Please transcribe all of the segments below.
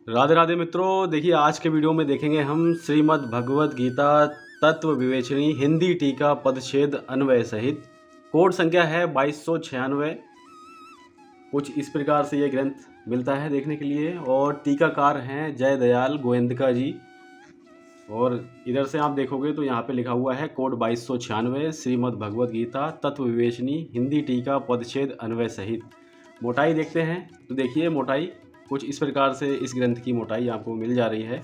राधे राधे मित्रों, देखिए आज के वीडियो में देखेंगे हम श्रीमद् भगवद गीता तत्व विवेचनी हिंदी टीका पदच्छेद अन्वय सहित। कोड संख्या है 2296। कुछ इस प्रकार से ये ग्रंथ मिलता है देखने के लिए और टीकाकार हैं जय दयाल गोयंदका जी। और इधर से आप देखोगे तो यहाँ पे लिखा हुआ है कोड 2296 श्रीमद् भगवद गीता तत्व विवेचनी हिंदी टीका पदच्छेद अन्वय सहित। मोटाई देखते हैं तो देखिए मोटाई कुछ इस प्रकार से इस ग्रंथ की मोटाई आपको मिल जा रही है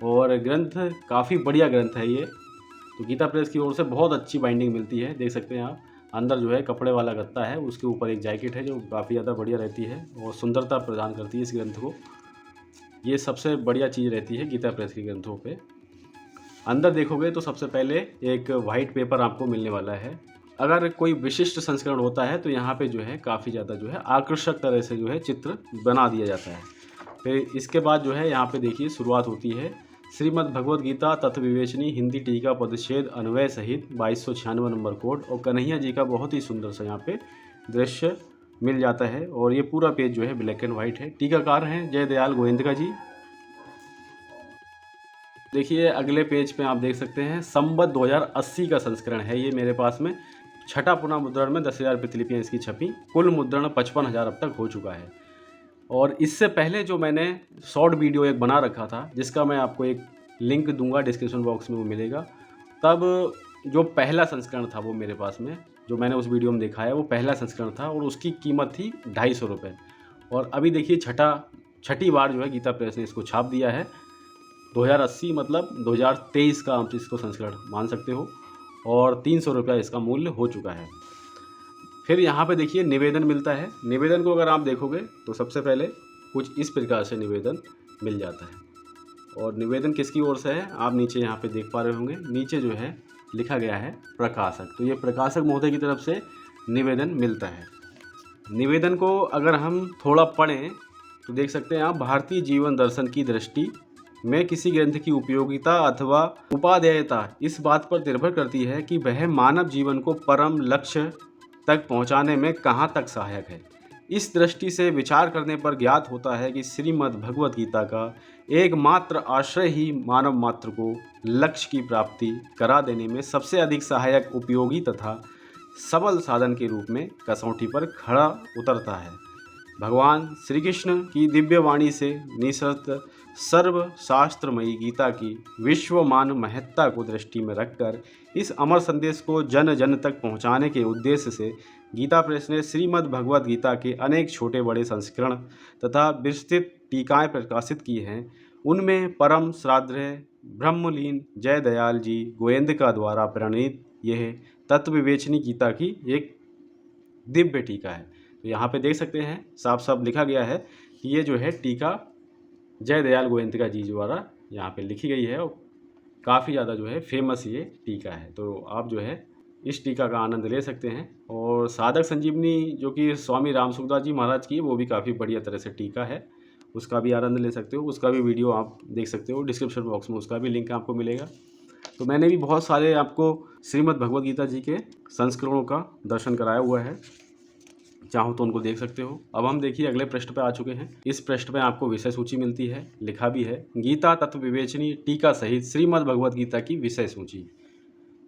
और ग्रंथ काफ़ी बढ़िया ग्रंथ है ये। तो गीता प्रेस की ओर से बहुत अच्छी बाइंडिंग मिलती है, देख सकते हैं आप। अंदर जो है कपड़े वाला गत्ता है, उसके ऊपर एक जैकेट है जो काफ़ी ज़्यादा बढ़िया रहती है और सुंदरता प्रदान करती है इस ग्रंथ को। ये सबसे बढ़िया चीज़ रहती है गीता प्रेस के ग्रंथों पे। अंदर देखोगे तो सबसे पहले एक वाइट पेपर आपको मिलने वाला है। अगर कोई विशिष्ट संस्करण होता है तो यहाँ पे जो है काफ़ी ज़्यादा जो है आकर्षक तरह से जो है चित्र बना दिया जाता है। फिर इसके बाद जो है यहाँ पे देखिए शुरुआत होती है श्रीमद् भगवद गीता तत्व विवेचनी हिंदी टीका पदच्छेद अन्वय सहित 2296 नंबर कोड, और कन्हैया जी का बहुत ही सुंदर सा यहाँ पे दृश्य मिल जाता है। और ये पूरा पेज जो है ब्लैक एंड वाइट है। टीकाकार हैं जय दयाल गोयंदका जी। देखिए अगले पेज पे आप देख सकते हैं संवत 2080 का संस्करण है ये मेरे पास में। छठा पुनः मुद्रण में 10,000 प्रतिलिपियाँ इसकी छपी। कुल मुद्रण 55,000 अब तक हो चुका है। और इससे पहले जो मैंने शॉर्ट वीडियो एक बना रखा था, जिसका मैं आपको एक लिंक दूंगा डिस्क्रिप्शन बॉक्स में, वो मिलेगा। तब जो पहला संस्करण था वो मेरे पास में, जो मैंने उस वीडियो में देखा है, वो पहला संस्करण था और उसकी कीमत थी 250 रुपये। और अभी देखिए छठी बार जो है गीता प्रेस ने इसको छाप दिया है। 2080 मतलब 2023 का आप इसको संस्करण मान सकते हो और 300 रुपया इसका मूल्य हो चुका है। फिर यहाँ पे देखिए निवेदन मिलता है। निवेदन को अगर आप देखोगे तो सबसे पहले कुछ इस प्रकार से निवेदन मिल जाता है। और निवेदन किसकी ओर से है आप नीचे यहाँ पे देख पा रहे होंगे। नीचे जो है लिखा गया है प्रकाशक, तो ये प्रकाशक महोदय की तरफ से निवेदन मिलता है। निवेदन को अगर हम थोड़ा पढ़ें तो देख सकते हैं आप, भारतीय जीवन दर्शन की दृष्टि में किसी ग्रंथ की उपयोगिता अथवा उपादेयता इस बात पर निर्भर करती है कि वह मानव जीवन को परम लक्ष्य तक पहुंचाने में कहां तक सहायक है। इस दृष्टि से विचार करने पर ज्ञात होता है कि श्रीमद् भगवद गीता का एकमात्र आश्रय ही मानव मात्र को लक्ष्य की प्राप्ति करा देने में सबसे अधिक सहायक, उपयोगी तथा सबल साधन के रूप में कसौटी पर खड़ा उतरता है। भगवान श्री कृष्ण की दिव्य वाणी से निसृत सर्व शास्त्रमयी गीता की विश्वमान महत्ता को दृष्टि में रखकर इस अमर संदेश को जन जन तक पहुंचाने के उद्देश्य से गीता प्रेस ने श्रीमद् भगवद गीता के अनेक छोटे बड़े संस्करण तथा विस्तृत टीकाएं प्रकाशित की हैं। उनमें परम श्रद्धेय ब्रह्मलीन जय दयाल जी गोयंदका द्वारा प्रणीत यह तत्व विवेचनी गीता की एक दिव्य टीका है। तो यहाँ पे देख सकते हैं साफ साफ लिखा गया है कि ये जो है टीका जय दयाल गोयंदका जी द्वारा यहाँ पे लिखी गई है और काफ़ी ज़्यादा जो है फेमस ये टीका है। तो आप जो है इस टीका का आनंद ले सकते हैं। और साधक संजीवनी जो कि स्वामी राम सुखदास जी महाराज की, वो भी काफ़ी बढ़िया तरह से टीका है, उसका भी आनंद ले सकते हो। उसका भी वीडियो आप देख सकते हो, डिस्क्रिप्शन बॉक्स में उसका भी लिंक आपको मिलेगा। तो मैंने भी बहुत सारे आपको श्रीमद् भगवद गीता जी के संस्करणों का दर्शन कराया हुआ है, चाहो तो उनको देख सकते हो। अब हम देखिए अगले पृष्ठ पे आ चुके हैं। इस पृष्ठ पे आपको विषय सूची मिलती है, लिखा भी है गीता तत्व विवेचनी टीका सहित श्रीमद् भगवद गीता की विषय सूची।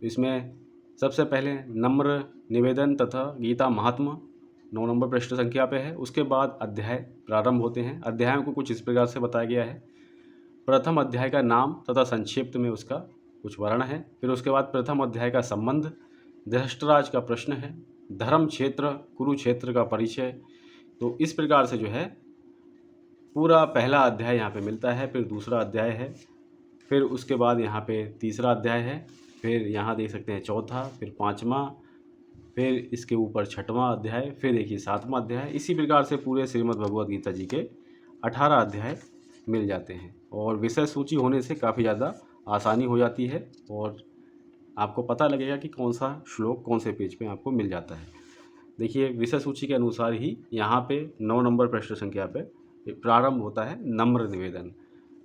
इसमें सबसे पहले नम्र निवेदन तथा गीता महात्मा 9 नंबर पृष्ठ संख्या पे है। उसके बाद अध्याय प्रारंभ होते हैं। अध्यायों को कुछ इस प्रकार से बताया गया है। प्रथम अध्याय का नाम तथा संक्षिप्त में उसका कुछ वर्ण है। फिर उसके बाद प्रथम अध्याय का संबंध, धृष्टराज का प्रश्न है, धर्म क्षेत्र कुरुक्षेत्र का परिचय। तो इस प्रकार से जो है पूरा पहला अध्याय यहाँ पे मिलता है। फिर दूसरा अध्याय है, फिर उसके बाद यहाँ पे तीसरा अध्याय है, फिर यहाँ देख सकते हैं चौथा, फिर पाँचवा, फिर इसके ऊपर छठवां अध्याय, फिर देखिए सातवां अध्याय। इसी प्रकार से पूरे श्रीमद् भगवद गीता जी के 18 अध्याय मिल जाते हैं। और विषय सूची होने से काफ़ी ज़्यादा आसानी हो जाती है और आपको पता लगेगा कि कौन सा श्लोक कौन से पेज पे आपको मिल जाता है। देखिए विषय सूची के अनुसार ही यहाँ पे 9 नंबर पृष्ठ संख्या पे प्रारंभ होता है नम्र निवेदन।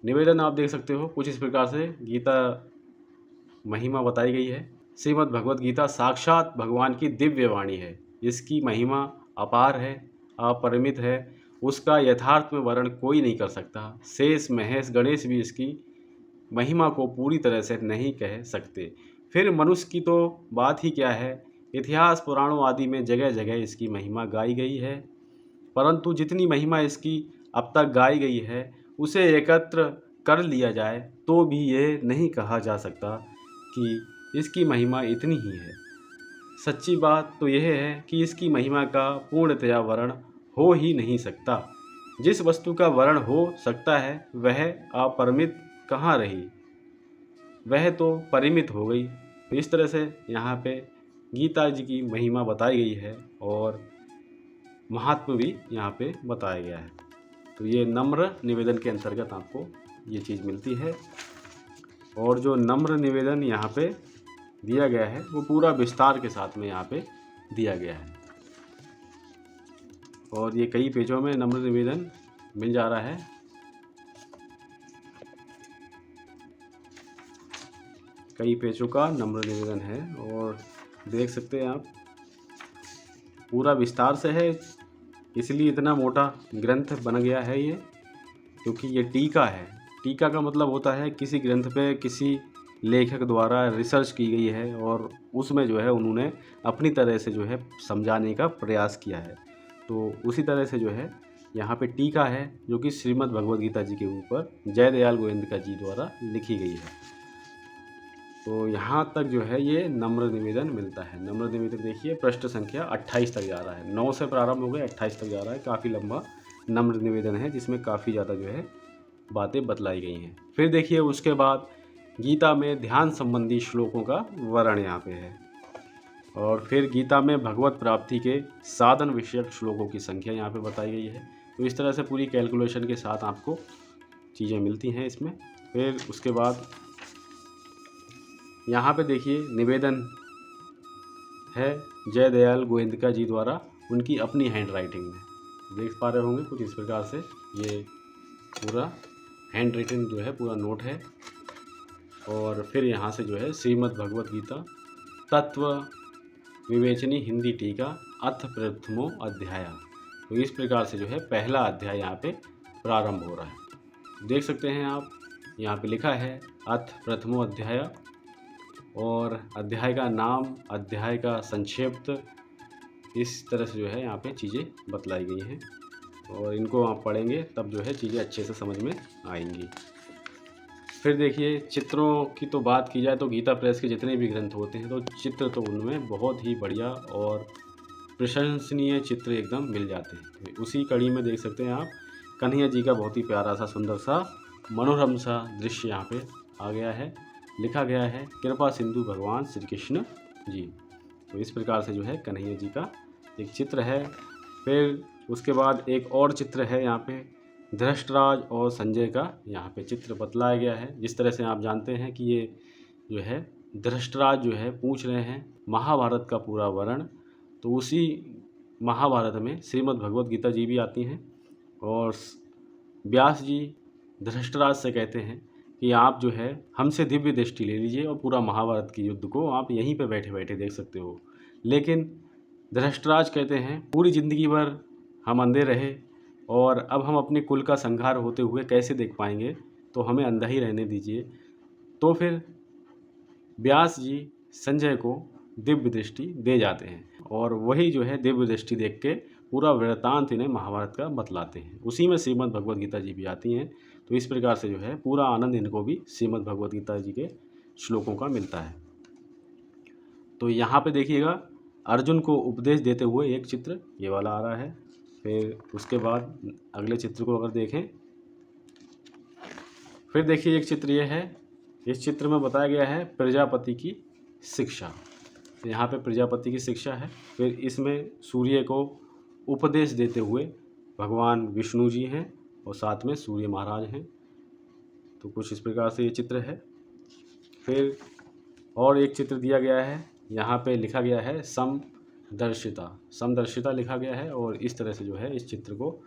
निवेदन आप देख सकते हो कुछ इस प्रकार से गीता महिमा बताई गई है। श्रीमद् भगवद गीता साक्षात भगवान की दिव्य वाणी है, जिसकी महिमा अपार है, अपरिमित है उसका यथार्थ में वर्णन कोई नहीं कर सकता। शेष महेश गणेश भी इसकी महिमा को पूरी तरह से नहीं कह सकते। फिर मनुष्य की तो बात ही क्या है, इतिहास पुराणों आदि में जगह जगह इसकी महिमा गाई गई है, परंतु जितनी महिमा इसकी अब तक गाई गई है उसे एकत्र कर लिया जाए तो भी ये नहीं कहा जा सकता कि इसकी महिमा इतनी ही है। सच्ची बात तो यह है कि इसकी महिमा का पूर्णतया वर्णन हो ही नहीं सकता। जिस वस्तु का वर्णन हो सकता है वह अपरिमित कहाँ रही, वह तो परिमित हो गई। तो इस तरह से यहाँ पे गीता जी की महिमा बताई गई है और महात्म्य भी यहाँ पे बताया गया है। तो ये नम्र निवेदन के अंतर्गत आपको ये चीज़ मिलती है। और जो नम्र निवेदन यहाँ पे दिया गया है वो पूरा विस्तार के साथ में यहाँ पे दिया गया है और ये कई पेजों में नम्र निवेदन मिल जा रहा है। कई पेजों का नम्र निवेदन है और देख सकते हैं आप पूरा विस्तार से है, इसलिए इतना मोटा ग्रंथ बन गया है ये, क्योंकि ये टीका है। टीका का मतलब होता है किसी ग्रंथ पे किसी लेखक द्वारा रिसर्च की गई है और उसमें जो है उन्होंने अपनी तरह से जो है समझाने का प्रयास किया है। तो उसी तरह से जो है यहाँ पे टीका है जो कि श्रीमद् भगवद गीता जी के ऊपर जयदयाल गोविंद जी द्वारा लिखी गई है। तो यहाँ तक जो है ये नम्र निवेदन मिलता है। नम्र निवेदन देखिए पृष्ठ संख्या 28 तक जा रहा है, 9 से प्रारंभ हो गया 28 तक जा रहा है। काफ़ी लंबा नम्र निवेदन है जिसमें काफ़ी ज़्यादा जो है बातें बतलाई गई हैं। फिर देखिए उसके बाद गीता में ध्यान संबंधी श्लोकों का वर्णन यहाँ पे है और फिर गीता में भगवत प्राप्ति के साधन विषयक श्लोकों की संख्या यहाँ पे बताई गई है। तो इस तरह से पूरी कैलकुलेशन के साथ आपको चीज़ें मिलती हैं इसमें। फिर उसके बाद यहाँ पे देखिए निवेदन है जयदयाल गोविंद जी द्वारा उनकी अपनी हैंड राइटिंग में, देख पा रहे होंगे कुछ इस प्रकार से ये पूरा हैंड राइटिंग जो है पूरा नोट है। और फिर यहाँ से जो है श्रीमद् भगवद गीता तत्व विवेचनी हिंदी टीका अथ प्रथमो अध्याय। तो इस प्रकार से जो है पहला अध्याय यहाँ पे प्रारंभ हो रहा है। देख सकते हैं आप यहाँ पे लिखा है अथ प्रथमो अध्याय और अध्याय का नाम, अध्याय का संक्षिप्त, इस तरह से जो है यहाँ पे चीज़ें बतलाई गई हैं और इनको आप पढ़ेंगे तब जो है चीज़ें अच्छे से समझ में आएंगी। फिर देखिए चित्रों की तो बात की जाए तो गीता प्रेस के जितने भी ग्रंथ होते हैं तो चित्र तो उनमें बहुत ही बढ़िया और प्रशंसनीय चित्र एकदम मिल जाते हैं। उसी कड़ी में देख सकते हैं आप कन्हैया जी का बहुत ही प्यारा सा सुंदर सा मनोरम सा दृश्य यहाँ पे आ गया है। लिखा गया है कृपा सिंधु भगवान श्री कृष्ण जी। तो इस प्रकार से जो है कन्हैया जी का एक चित्र है। फिर उसके बाद एक और चित्र है यहाँ पे धृष्टराज और संजय का यहाँ पे चित्र बतलाया गया है। जिस तरह से आप जानते हैं कि ये जो है धृष्टराज जो है पूछ रहे हैं महाभारत का पूरा वर्णन, तो उसी महाभारत में श्रीमद् भगवद गीता जी भी आती हैं और व्यास जी धृष्टराज से कहते हैं कि आप जो है हमसे दिव्य दृष्टि ले लीजिए और पूरा महाभारत की युद्ध को आप यहीं पे बैठे बैठे देख सकते हो। लेकिन धृष्टराज कहते हैं पूरी ज़िंदगी भर हम अंधे रहे और अब हम अपने कुल का संहार होते हुए कैसे देख पाएंगे, तो हमें अंधा ही रहने दीजिए। तो फिर व्यास जी संजय को दिव्य दृष्टि दे जाते हैं और वही जो है दिव्य दृष्टि देख के पूरा वृत्तांत इन्हें महाभारत का बतलाते हैं। उसी में श्रीमद् भगवद गीता जी भी आती हैं। तो इस प्रकार से जो है पूरा आनंद इनको भी श्रीमद् भगवद गीता जी के श्लोकों का मिलता है। तो यहाँ पे देखिएगा अर्जुन को उपदेश देते हुए एक चित्र ये वाला आ रहा है। फिर उसके बाद अगले चित्र को अगर देखें, फिर देखिए एक चित्र ये है। इस चित्र में बताया गया है प्रजापति की शिक्षा। तो यहाँ पे प्रजापति की शिक्षा है। फिर इसमें सूर्य को उपदेश देते हुए भगवान विष्णु जी हैं और साथ में सूर्य महाराज हैं। तो कुछ इस प्रकार से ये चित्र है। फिर और एक चित्र दिया गया है, यहाँ पे लिखा गया है समदर्शिता, समदर्शिता लिखा गया है और इस तरह से जो है इस चित्र को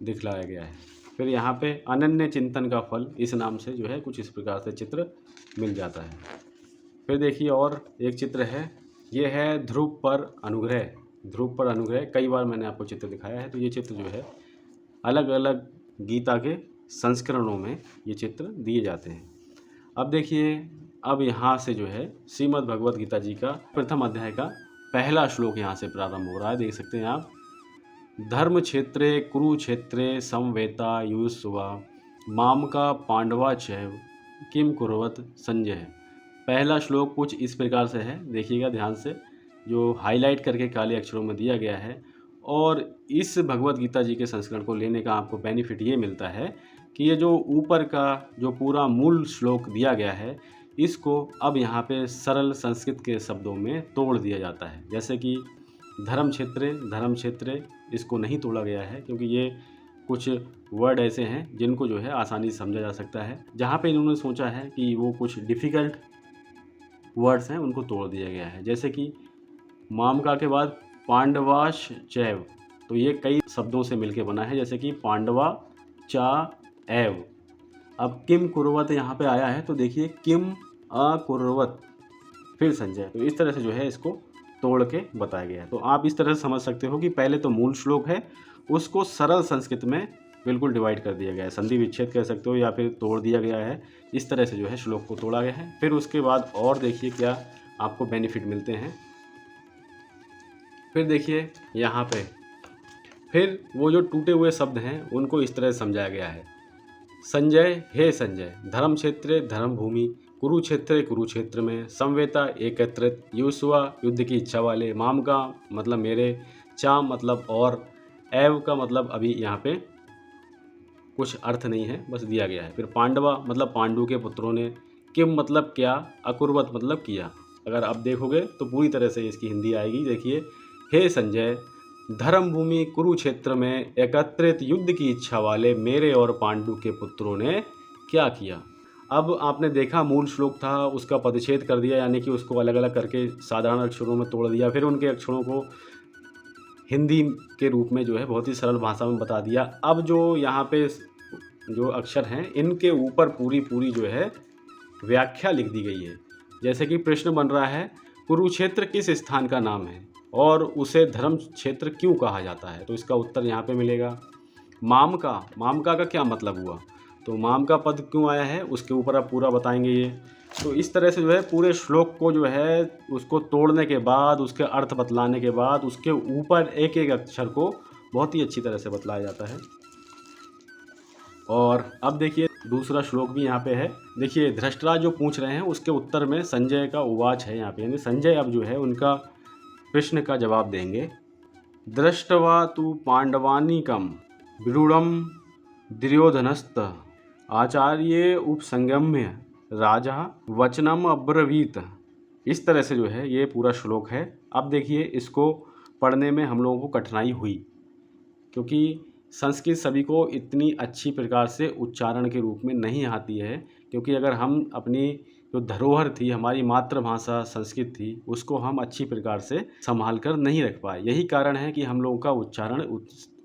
दिखलाया गया है। फिर यहाँ पे अनन्य चिंतन का फल इस नाम से जो है कुछ इस प्रकार से चित्र मिल जाता है। फिर देखिए और एक चित्र है, ये है ध्रुव पर अनुग्रह। ध्रुव पर अनुग्रह, कई बार मैंने आपको चित्र दिखाया है। तो ये चित्र जो है अलग अलग गीता के संस्करणों में ये चित्र दिए जाते हैं। अब देखिए, अब यहाँ से जो है श्रीमद् भगवत गीता जी का प्रथम अध्याय का पहला श्लोक यहाँ से प्रारंभ हो रहा है। देख सकते हैं आप। धर्म क्षेत्रे कुरुक्षेत्रे समवेता युयुत्सुवा मामका पांडवा चैव किम कुर्वत संजय। पहला श्लोक कुछ इस प्रकार से है, देखिएगा ध्यान से, जो हाईलाइट करके काले अक्षरों में दिया गया है। और इस भगवत गीता जी के संस्करण को लेने का आपको बेनिफिट ये मिलता है कि ये जो ऊपर का जो पूरा मूल श्लोक दिया गया है, इसको अब यहाँ पे सरल संस्कृत के शब्दों में तोड़ दिया जाता है। जैसे कि धर्म क्षेत्रे इसको नहीं तोड़ा गया है, क्योंकि ये कुछ वर्ड ऐसे हैं जिनको जो है आसानी से समझा जा सकता है। जहाँ पे इन्होंने सोचा है कि वो कुछ डिफ़िकल्ट वर्ड्स हैं, उनको तोड़ दिया गया है। जैसे कि मामका के बाद पांडवाश चैव, तो ये कई शब्दों से मिलके बना है, जैसे कि पांडवा चा एव। अब किम कुर्वत यहाँ पे आया है, तो देखिए किम अकुर्वत फिर संजय। तो इस तरह से जो है इसको तोड़ के बताया गया है। तो आप इस तरह से समझ सकते हो कि पहले तो मूल श्लोक है, उसको सरल संस्कृत में बिल्कुल डिवाइड कर दिया गया है, संधि विच्छेद कह सकते हो, या फिर तोड़ दिया गया है। इस तरह से जो है श्लोक को तोड़ा गया है। फिर उसके बाद और देखिए क्या आपको बेनिफिट मिलते हैं। फिर देखिए यहाँ पे फिर वो जो टूटे हुए शब्द हैं उनको इस तरह से समझाया गया है। संजय, हे संजय, धर्म क्षेत्रे धर्म भूमि, कुरुक्षेत्र में, समवेता एकत्रित, युयुत्सुवा युद्ध की इच्छा वाले, मामका मतलब मेरे, चा मतलब और, एव का मतलब अभी यहाँ पे कुछ अर्थ नहीं है, बस दिया गया है। फिर पांडवा मतलब पांडु के पुत्रों ने, किम मतलब क्या, अकुर्वत मतलब किया। अगर आप देखोगे तो पूरी तरह से इसकी हिंदी आएगी। देखिए, हे संजय, धर्म भूमि कुरुक्षेत्र में एकत्रित युद्ध की इच्छा वाले मेरे और पांडु के पुत्रों ने क्या किया। अब आपने देखा मूल श्लोक था, उसका पदच्छेद कर दिया, यानी कि उसको अलग अलग करके साधारण अक्षरों में तोड़ दिया, फिर उनके अक्षरों को हिंदी के रूप में जो है बहुत ही सरल भाषा में बता दिया। अब जो यहाँ पे जो अक्षर हैं इनके ऊपर पूरी जो है व्याख्या लिख दी गई है। जैसे कि प्रश्न बन रहा है, कुरुक्षेत्र किस स्थान का नाम है और उसे धर्म क्षेत्र क्यों कहा जाता है, तो इसका उत्तर यहाँ पे मिलेगा। मामका का क्या मतलब हुआ, तो माम का पद क्यों आया है, उसके ऊपर आप पूरा बताएंगे ये। तो इस तरह से जो है पूरे श्लोक को जो है उसको तोड़ने के बाद, उसके अर्थ बतलाने के बाद, उसके ऊपर एक एक अक्षर को बहुत ही अच्छी तरह से बतलाया जाता है। और अब देखिए दूसरा श्लोक भी यहाँ पे है। देखिए, धृष्टराज जो पूछ रहे हैं उसके उत्तर में संजय का उवाच है यहाँ पे, यानी संजय अब जो है उनका प्रश्न का जवाब देंगे। दृष्टवा तु पांडवानीकम विरूढ़म दुर्योधनस्त आचार्य उपसंगम्य राजा वचनम अब्रवीत। इस तरह से जो है ये पूरा श्लोक है। अब देखिए, इसको पढ़ने में हम लोगों को कठिनाई हुई, क्योंकि संस्कृत सभी को इतनी अच्छी प्रकार से उच्चारण के रूप में नहीं आती है। क्योंकि अगर हम अपनी जो धरोहर थी, हमारी मातृभाषा संस्कृत थी, उसको हम अच्छी प्रकार से संभाल कर नहीं रख पाए। यही कारण है कि हम लोगों का उच्चारण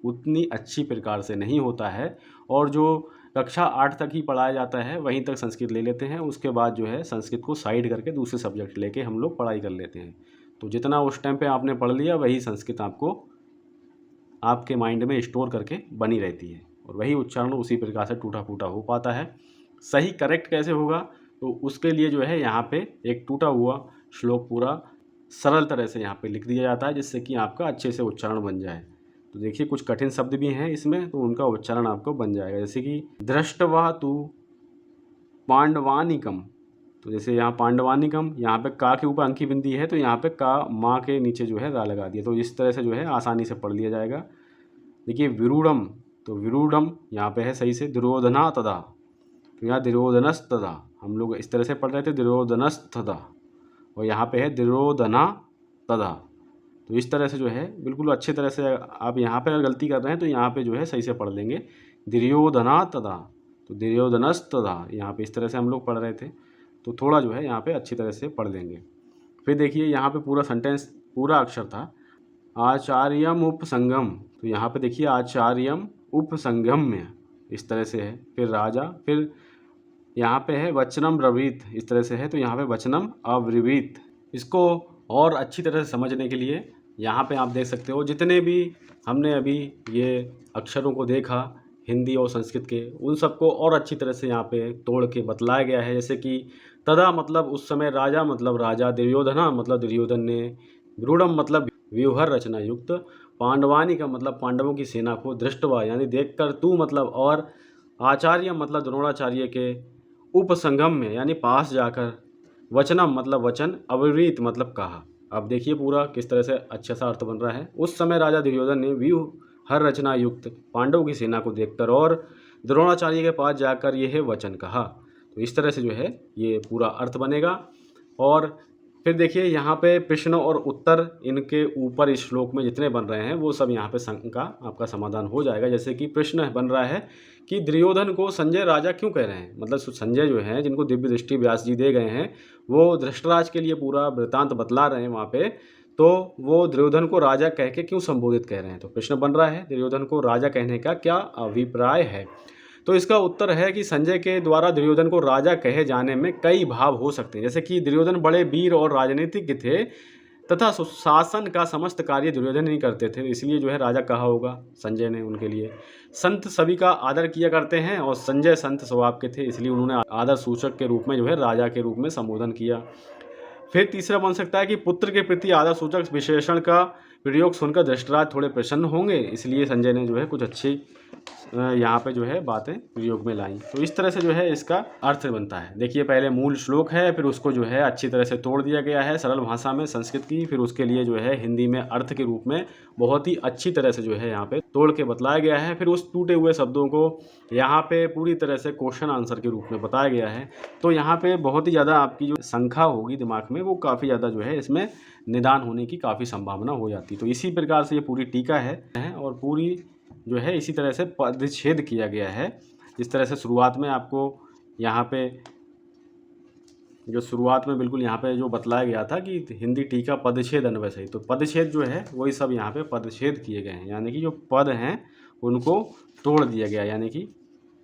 उतनी अच्छी प्रकार से नहीं होता है। और जो कक्षा 8 तक ही पढ़ाया जाता है वहीं तक संस्कृत ले लेते हैं, उसके बाद जो है संस्कृत को साइड करके दूसरे सब्जेक्ट लेके हम लोग पढ़ाई कर लेते हैं। तो जितना उस टाइम पे आपने पढ़ लिया वही संस्कृत आपको आपके माइंड में स्टोर करके बनी रहती है, और वही उच्चारण उसी प्रकार से टूटा फूटा हो पाता है। सही करेक्ट कैसे होगा, तो उसके लिए जो है यहाँ पे एक टूटा हुआ श्लोक पूरा सरल तरह से यहाँ पे लिख दिया जाता है, जिससे कि आपका अच्छे से उच्चारण बन जाए। तो देखिए, कुछ कठिन शब्द भी हैं इसमें, तो उनका उच्चारण आपको बन जाएगा। जैसे कि दृष्टवा तु पांडवानिकम, तो जैसे यहाँ पांडवानिकम, यहाँ पे का के ऊपर अंकी बिंदी है, तो यहाँ पे का माँ के नीचे जो है रा लगा दिया। तो इस तरह से जो है आसानी से पढ़ लिया जाएगा। देखिए, विरूढ़म, तो विरूढ़म यहाँ पे है सही से, दुर्योधना तदा, तो यहाँ दुर्योधनस तदा, हम लोग इस तरह से पढ़ रहे थे दुर्योधनस तदा, और यहाँ पे है दुर्योधना तदा। तो इस तरह से जो है बिल्कुल अच्छे तरह से आप यहाँ पे अगर गलती कर रहे हैं तो यहाँ पे जो है सही से पढ़ लेंगे, दुर्योधना तदा, तो दुर्योधनस तदा, यहाँ पे इस तरह से हम लोग पढ़ रहे थे। तो थोड़ा जो है यहाँ पे अच्छी तरह से पढ़ लेंगे। फिर देखिए, यहाँ पे पूरा सेंटेंस, पूरा अक्षर था आचार्यम उपसंगम, तो यहाँ पे देखिए आचार्यम उपसंगम्य, इस तरह से है। फिर राजा, फिर यहाँ पे है वचनम ब्रवीत, इस तरह से है, तो यहाँ पे वचनम अब्रवीत। इसको और अच्छी तरह से समझने के लिए यहाँ पे आप देख सकते हो जितने भी हमने अभी ये अक्षरों को देखा हिंदी और संस्कृत के, उन सबको और अच्छी तरह से यहाँ पे तोड़ के बतलाया गया है। जैसे कि तदा मतलब उस समय राजा मतलब राजा, दुर्योधना मतलब दुर्योधन ने, व्यूढ़म मतलब व्यूहर रचना युक्त, पांडवानी का मतलब पांडवों की सेना को, दृष्टवा यानी देखकर, तू मतलब और, आचार्य मतलब द्रोणाचार्य के, उपसंगम में यानी पास जाकर, वचनम मतलब वचन, अविरीत मतलब कहा। अब देखिए पूरा किस तरह से अच्छा सा अर्थ बन रहा है। उस समय राजा दुर्योधन ने व्यूह हर रचना युक्त पांडवों की सेना को देखकर और द्रोणाचार्य के पास जाकर यह वचन कहा। तो इस तरह से जो है ये पूरा अर्थ बनेगा। और फिर देखिए यहाँ पे प्रश्न और उत्तर इनके ऊपर इस श्लोक में जितने बन रहे हैं वो सब यहाँ पे का आपका समाधान हो जाएगा। जैसे कि प्रश्न बन रहा है कि दुर्योधन को संजय राजा क्यों कह रहे हैं, मतलब संजय जो है जिनको दिव्य दृष्टि व्यास जी दे गए हैं वो धृष्टराज के लिए पूरा वृत्तांत बतला रहे हैं वहाँ पे, तो वो दुर्योधन को राजा कह के क्यों संबोधित कह रहे हैं। तो प्रश्न बन रहा है दुर्योधन को राजा कहने का क्या अभिप्राय है। तो इसका उत्तर है कि संजय के द्वारा दुर्योधन को राजा कहे जाने में कई भाव हो सकते हैं। जैसे कि दुर्योधन बड़े वीर और राजनीतिज्ञ थे तथा शासन का समस्त कार्य दुर्योधन ही करते थे, इसलिए जो है राजा कहा होगा संजय ने उनके लिए। संत सभी का आदर किया करते हैं और संजय संत स्वभाव के थे, इसलिए उन्होंने आदर सूचक के रूप में जो है राजा के रूप में संबोधन किया। फिर तीसरा बन सकता है कि पुत्र के प्रति आदर सूचक विशेषण का प्रयोग सुनकर धृतराज थोड़े प्रसन्न होंगे, इसलिए संजय ने जो है कुछ अच्छी यहाँ पे जो है बातें प्रयोग में लाई। तो इस तरह से जो है इसका अर्थ बनता है। देखिए पहले मूल श्लोक है, फिर उसको जो है अच्छी तरह से तोड़ दिया गया है सरल भाषा में संस्कृत की, फिर उसके लिए जो है हिंदी में अर्थ के रूप में बहुत ही अच्छी तरह से जो है यहाँ पे तोड़ के बतलाया गया है। फिर उस टूटे हुए शब्दों को यहाँ पे पूरी तरह से क्वेश्चन आंसर के रूप में बताया गया है। तो यहाँ पे बहुत ही ज़्यादा आपकी जो शंका होगी दिमाग में वो काफ़ी ज़्यादा जो है इसमें निदान होने की काफ़ी संभावना हो जाती है। तो इसी प्रकार से ये पूरी टीका है और पूरी जो है इसी तरह से पदच्छेद किया गया है। इस तरह से शुरुआत में आपको यहाँ पे जो शुरुआत में बिल्कुल यहाँ पे जो बतलाया गया था कि हिंदी टीका पदच्छेद अन्वय सही, तो पदच्छेद जो है वही सब यहाँ पे पदच्छेद किए गए हैं, यानी कि जो पद हैं उनको तोड़ दिया गया, यानी कि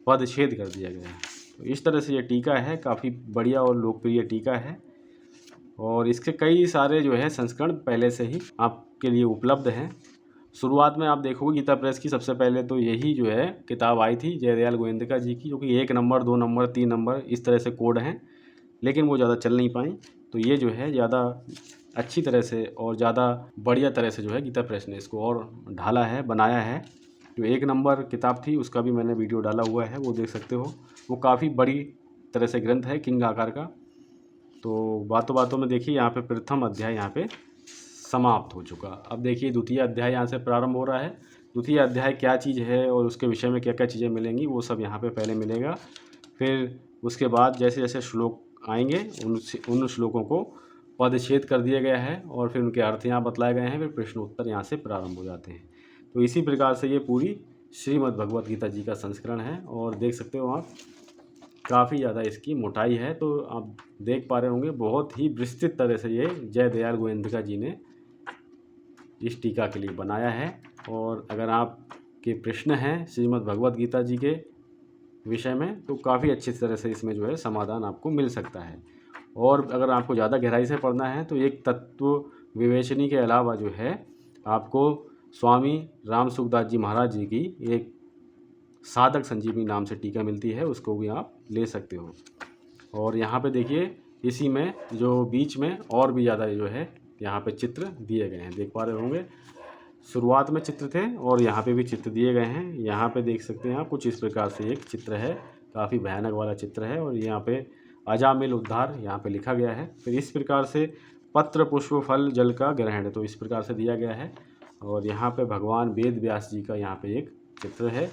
पदच्छेद कर दिया गया है। तो इस तरह से ये टीका है, काफ़ी बढ़िया और लोकप्रिय टीका है और इसके कई सारे जो है संस्करण पहले से ही आपके लिए उपलब्ध हैं। शुरुआत में आप देखोगे गीता प्रेस की सबसे पहले तो यही जो है किताब आई थी जयदयाल गोविंदका जी की, जो कि 1 नंबर 2 नंबर 3 नंबर इस तरह से कोड हैं, लेकिन वो ज़्यादा चल नहीं पाई। तो ये जो है ज़्यादा अच्छी तरह से और ज़्यादा बढ़िया तरह से जो है गीता प्रेस ने इसको और ढाला है, बनाया है। जो 1 नंबर किताब थी उसका भी मैंने वीडियो डाला हुआ है, वो देख सकते हो। वो काफ़ी बड़ी तरह से ग्रंथ है, किंग आकार का। तो बातों बातों में देखिए यहाँ पे प्रथम अध्याय यहाँ पे समाप्त हो चुका। अब देखिए द्वितीय अध्याय यहाँ से प्रारंभ हो रहा है। द्वितीय अध्याय क्या चीज़ है और उसके विषय में क्या क्या चीज़ें मिलेंगी वो सब यहाँ पे पहले मिलेगा। फिर उसके बाद जैसे जैसे श्लोक आएंगे उन श्लोकों को पदच्छेद कर दिया गया है और फिर उनके अर्थ यहाँ बतलाए गए हैं, फिर प्रश्न उत्तर यहाँ से प्रारंभ हो जाते हैं। तो इसी प्रकार से ये पूरी श्रीमद् भगवत गीता जी का संस्करण है और देख सकते हो आप काफ़ी ज़्यादा इसकी मोटाई है। तो आप देख पा रहे होंगे बहुत ही विस्तृत तरह से ये जयदयाल गोविंदका जी ने इस टीका के लिए बनाया है। और अगर आपके प्रश्न हैं श्रीमद् भगवत गीता जी के विषय में तो काफ़ी अच्छी तरह से इसमें जो है समाधान आपको मिल सकता है। और अगर आपको ज़्यादा गहराई से पढ़ना है तो एक तत्व विवेचनी के अलावा जो है आपको स्वामी राम सुखदास जी महाराज जी की एक साधक संजीवनी नाम से टीका मिलती है, उसको भी आप ले सकते हो। और यहाँ पे देखिए इसी में जो बीच में और भी ज़्यादा जो है यहाँ पे चित्र दिए गए हैं, देख पा रहे होंगे। शुरुआत में चित्र थे और यहाँ पे भी चित्र दिए गए हैं। यहाँ पे देख सकते हैं आप कुछ इस प्रकार से एक चित्र है, काफ़ी भयानक वाला चित्र है और यहाँ पे अजामिल उद्धार यहाँ पे लिखा गया है। फिर इस प्रकार से पत्र पुष्प फल जल का ग्रहण, तो इस प्रकार से दिया गया है। और यहाँ पे भगवान वेद व्यास जी का यहाँ पे एक चित्र है।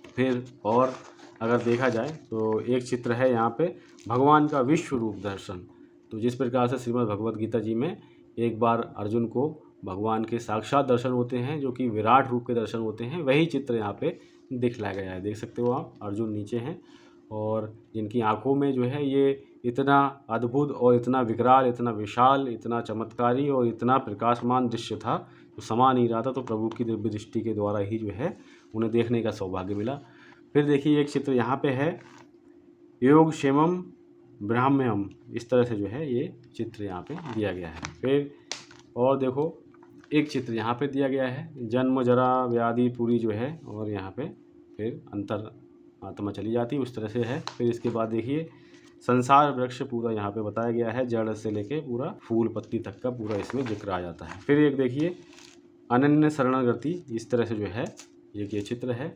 फिर और अगर देखा जाए तो एक चित्र है यहाँ पे भगवान का विश्व रूप दर्शन। तो जिस प्रकार से श्रीमद् भगवत गीता जी में एक बार अर्जुन को भगवान के साक्षात दर्शन होते हैं जो कि विराट रूप के दर्शन होते हैं, वही चित्र यहाँ पे दिखलाया गया है। देख सकते हो आप अर्जुन नीचे हैं और जिनकी आंखों में जो है ये इतना अद्भुत और इतना विकराल, इतना विशाल, इतना चमत्कारी और इतना प्रकाशमान दृश्य था तो समा नहीं रहा था। तो प्रभु की दिव्य दृष्टि के द्वारा ही जो है उन्हें देखने का सौभाग्य मिला। फिर देखिए एक चित्र यहाँ पे है योग क्षेमम ब्राह्म्यम, इस तरह से जो है ये चित्र यहाँ पे दिया गया है। फिर और देखो एक चित्र यहाँ पे दिया गया है, जन्म जरा व्याधि पूरी जो है, और यहाँ पे फिर अंतर आत्मा चली जाती है, उस तरह से है। फिर इसके बाद देखिए संसार वृक्ष पूरा यहाँ पे बताया गया है, जड़ से लेके पूरा फूल पत्ती तक का पूरा इसमें जिक्र आ जाता है। फिर एक देखिए अनन्य शरणागति, इस तरह से जो है ये चित्र है।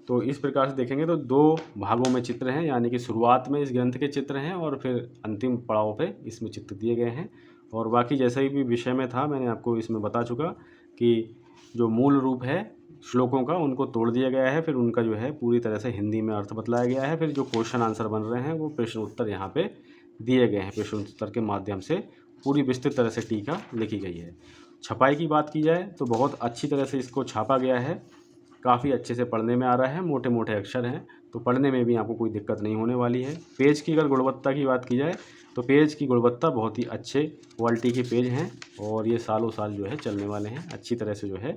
तो इस प्रकार से देखेंगे तो 2 भागों में चित्र हैं, यानी कि शुरुआत में इस ग्रंथ के चित्र हैं और फिर अंतिम पड़ाव पे इसमें चित्र दिए गए हैं। और बाकी जैसे भी विषय में था मैंने आपको इसमें बता चुका कि जो मूल रूप है श्लोकों का उनको तोड़ दिया गया है, फिर उनका जो है पूरी तरह से हिंदी में अर्थ बतलाया गया है। फिर जो क्वेश्चन आंसर बन रहे हैं वो प्रश्न उत्तर यहाँ पे दिए गए हैं, प्रश्न उत्तर के माध्यम से पूरी विस्तृत तरह से टीका लिखी गई है। छपाई की बात की जाए तो बहुत अच्छी तरह से इसको छापा गया है, काफ़ी अच्छे से पढ़ने में आ रहा है, मोटे मोटे अक्षर हैं तो पढ़ने में भी आपको कोई दिक्कत नहीं होने वाली है। पेज की अगर गुणवत्ता की बात की जाए तो पेज की गुणवत्ता बहुत ही अच्छे क्वालिटी के पेज हैं और ये सालों साल जो है चलने वाले हैं, अच्छी तरह से जो है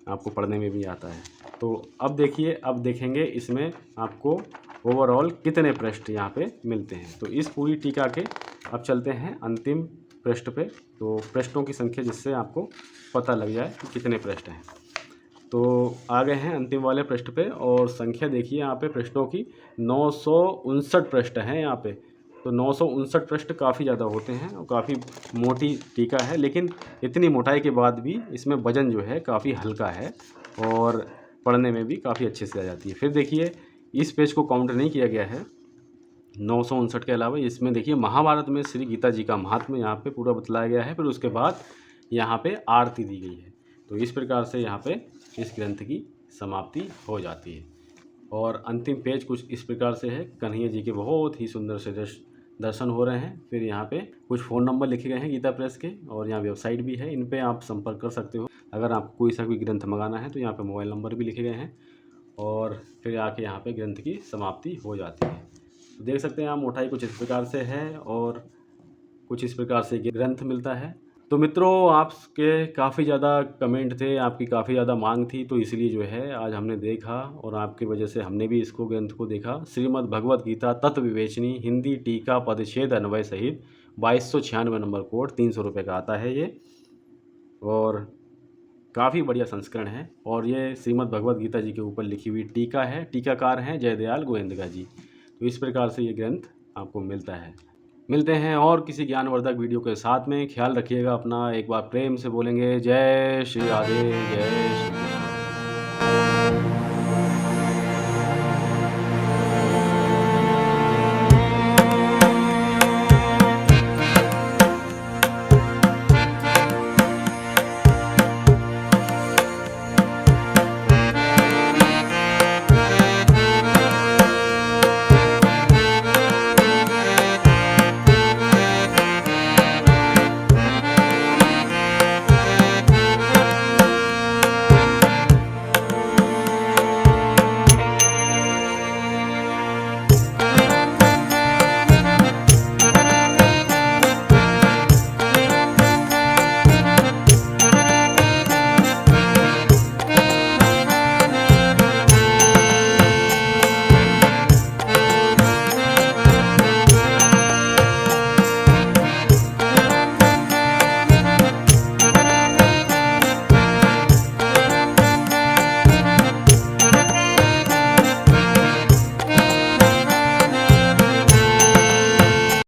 आपको पढ़ने में भी आता है। तो अब देखिए, अब देखेंगे इसमें आपको ओवरऑल कितने पृष्ठ यहाँ पे मिलते हैं। तो इस पूरी टीका के अब चलते हैं अंतिम पृष्ठ पे, तो पृष्ठों की संख्या जिससे आपको पता लग जाए कि कितने पृष्ठ हैं। तो आ गए हैं अंतिम वाले पृष्ठ पे और संख्या देखिए यहाँ पे पृष्ठों की 959 पृष्ठ हैं यहाँ पे। तो 959 पृष्ठ काफ़ी ज़्यादा होते हैं और काफ़ी मोटी टीका है, लेकिन इतनी मोटाई के बाद भी इसमें वजन जो है काफ़ी हल्का है और पढ़ने में भी काफ़ी अच्छे से आ जाती है। फिर देखिए इस पेज को काउंट नहीं किया गया है 959 के अलावा, इसमें देखिए महाभारत में श्री गीता जी का महात्म्य यहाँ पे पूरा बतलाया गया है। फिर उसके बाद यहाँ पे आरती दी गई है। तो इस प्रकार से यहाँ पे इस ग्रंथ की समाप्ति हो जाती है और अंतिम पेज कुछ इस प्रकार से है। कन्हैया जी के बहुत ही सुंदर से दर्शन हो रहे हैं। फिर यहाँ पे कुछ फ़ोन नंबर लिखे गए हैं गीता प्रेस के और यहाँ वेबसाइट भी है, इन पे आप संपर्क कर सकते हो। अगर आपको कोई सा भी ग्रंथ मंगाना है तो यहाँ पे मोबाइल नंबर भी लिखे गए हैं और फिर आके यहाँ पे ग्रंथ की समाप्ति हो जाती है। तो देख सकते हैं आप मोटाई कुछ इस प्रकार से है और कुछ इस प्रकार से ग्रंथ मिलता है। तो मित्रों आपके काफ़ी ज़्यादा कमेंट थे, आपकी काफ़ी ज़्यादा मांग थी, तो इसलिए जो है आज हमने देखा और आपकी वजह से हमने भी इसको ग्रंथ को देखा। श्रीमद् भगवत गीता तत्व विवेचनी हिंदी टीका पदच्छेद अन्वय सहित 2296 नंबर कोड 300 रुपये का आता है ये, और काफ़ी बढ़िया संस्करण है। और ये श्रीमद् भगवत गीता जी के ऊपर लिखी हुई टीका है, टीकाकार हैं जयदयाल गोविंदका जी। तो इस प्रकार से ये ग्रंथ आपको मिलता है। मिलते हैं और किसी ज्ञानवर्धक वीडियो के साथ में। ख्याल रखिएगा अपना, एक बार प्रेम से बोलेंगे जय श्री राधे, जय श्री कृष्ण।